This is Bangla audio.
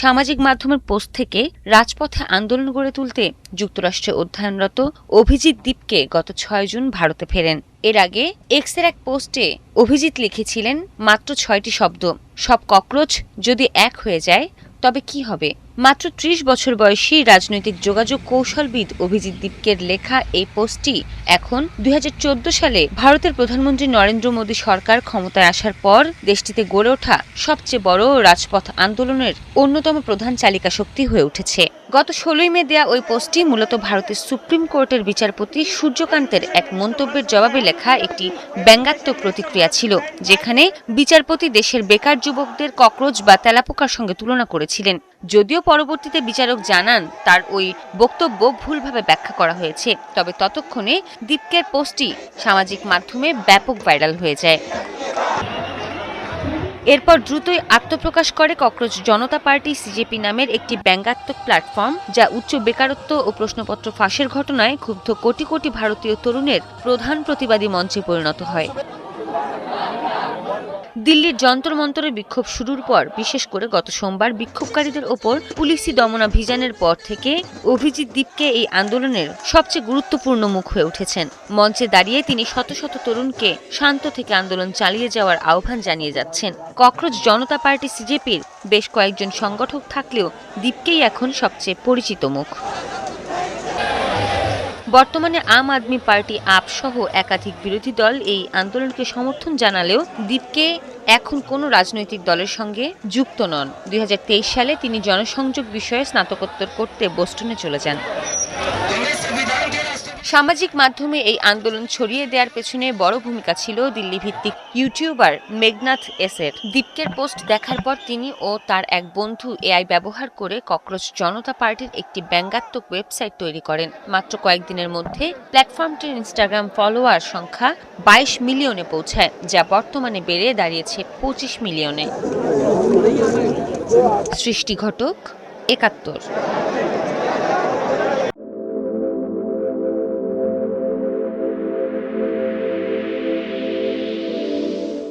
সামাজিক মাধ্যমের পোস্ট থেকে রাজপথে আন্দোলন গড়ে তুলতে যুক্তরাষ্ট্রে অধ্যয়নরত অভিজিৎ দীপকে গত ৬ জুন ভারতে ফেরেন। এর আগে এক্সের এক পোস্টে অভিজিৎ লিখেছিলেন, মাত্র ৬টি শব্দ, সব ককরোচ যদি এক হয়ে যায় তবে কি হবে। মাত্র ৩০ বছর বয়সী রাজনৈতিক যোগাযোগ কৌশলবিদ অভিজিৎ দীপকের লেখা এই পোস্টটি এখন ২০১৪ সালে ভারতের প্রধানমন্ত্রী নরেন্দ্র মোদী সরকার ক্ষমতায় আসার পর দেশটিতে গড়ে ওঠা সবচেয়ে বড় রাজপথ আন্দোলনের অন্যতম প্রধান চালিকা শক্তি হয়ে উঠেছে। গত ১৬ মে দেয়া ওই পোস্টটি মূলত ভারতের সুপ্রিম কোর্টের বিচারপতি সূর্যকান্তের এক মন্তব্যের জবাবে লেখা একটি ব্যঙ্গাত্মক প্রতিক্রিয়া ছিল, যেখানে বিচারপতি দেশের বেকার যুবকদের ককরোচ বা তেলাপোকার সঙ্গে তুলনা করেছিলেন। যদিও পরবর্তীতে বিচারক জানান তার ওই বক্তব্য ভুলভাবে ব্যাখ্যা করা হয়েছে, তবে ততক্ষণে দীপকের পোস্টটি সামাজিক মাধ্যমে ব্যাপক ভাইরাল হয়ে যায়। এরপর দ্রুতই আত্মপ্রকাশ করে ককরোচ জনতা পার্টি সিজেপি নামের একটি ব্যঙ্গাত্মক প্ল্যাটফর্ম, যা উচ্চ বেকারত্ব ও প্রশ্নপত্র ফাঁসের ঘটনায় ক্ষুব্ধ কোটি কোটি ভারতীয় তরুণের প্রধান প্রতিবাদী মঞ্চে পরিণত হয়। দিল্লির যন্তর মন্তরে বিক্ষোভ শুরুর পর, বিশেষ করে গত সোমবার বিক্ষোভকারীদের ওপর পুলিশি দমনাভিযানের পর থেকে অভিজিৎ দীপকে এই আন্দোলনের সবচেয়ে গুরুত্বপূর্ণ মুখ হয়ে উঠেছেন। মঞ্চে দাঁড়িয়ে তিনি শত শত তরুণকে শান্ত থেকে আন্দোলন চালিয়ে যাওয়ার আহ্বান জানিয়ে যাচ্ছেন। ককরোচ জনতা পার্টি সিজেপির বেশ কয়েকজন সংগঠক থাকলেও দীপকেই এখন সবচেয়ে পরিচিত মুখ। বর্তমানে আম আদমি পার্টি আপ সহ একাধিক বিরোধী দল এই আন্দোলনকে সমর্থন জানালেও দীপকে এখন কোনো রাজনৈতিক দলের সঙ্গে যুক্ত নন। ২০২৩ সালে তিনি জনসংযোগ বিষয়ে স্নাতকোত্তর করতে বোস্টনে চলে যান। সামাজিক মাধ্যমে এই আন্দোলন ছড়িয়ে দেওয়ার পেছনে বড় ভূমিকা ছিল দিল্লি ভিত্তিক ইউটিউবার মেঘনাথ এসের। দীপকের পোস্ট দেখার পর তিনি ও তার এক বন্ধু এআই ব্যবহার করে ককরোচ জনতা পার্টির একটি ব্যঙ্গাত্মক ওয়েবসাইট তৈরি করেন। মাত্র কয়েকদিনের মধ্যে প্ল্যাটফর্মটির ইনস্টাগ্রাম ফলোয়ার সংখ্যা ২২ মিলিয়নে পৌঁছায়, যা বর্তমানে বেড়ে দাঁড়িয়েছে ২৫ মিলিয়নে। সৃষ্টি ঘটক, ৭১।